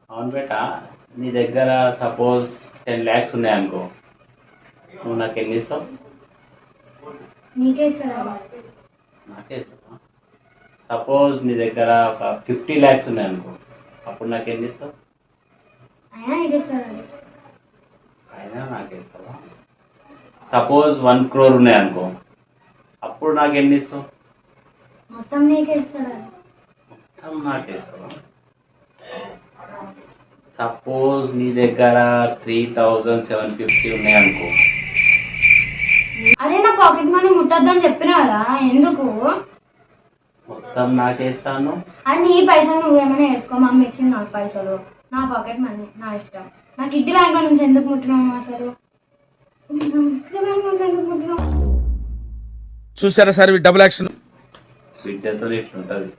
అవును బేటా, నీ దగ్గర సపోజ్ 10 lakhs ఉన్నాయనుకో, నువ్వు నాకు ఎన్ని ఇస్తావు? నీకే ఇస్తాడు. నాకే ఇస్తావా? సపోజ్ నీ దగ్గర ఒక 50 lakhs ఉన్నాయనుకో, అప్పుడు నాకు ఎన్ని ఇస్తావు? అయినా నీకే ఇస్తాడు. అయినా నాకే ఇస్తావా? సపోజ్ 1 crore ఉన్నాయనుకో, అప్పుడు నాకు ఎన్ని ఇస్తావు? మొత్తం నీకే ఇస్తాడు. మొత్తం నాకే ఇస్తావా? సపోజ్ నీ దగ్గర 3,750 ఉన్నాయనుకో, అరే నా పాకెట్ మనీ ముట్టద్దని చెప్పినా కదా, ఎందుకు? మొత్తం నాకే ఇస్తాను. అది నీ పైసలు నువ్వేమైనా వేసుకో, మమ్మీ ఇచ్చింది నాకు పైసలు, నా పాకెట్ మనీ నా ఇష్టం. నాకు కిడ్డీ బ్యాంక్ నుంచి ఎందుకు ముట్టినావు అసలు? కిడ్డీ బ్యాంక్ నుంచి ఎందుకు ముట్టినావు? చూసారా సార్ డబుల్ యాక్షన్. బిడ్డతో ఇట్లుంటది.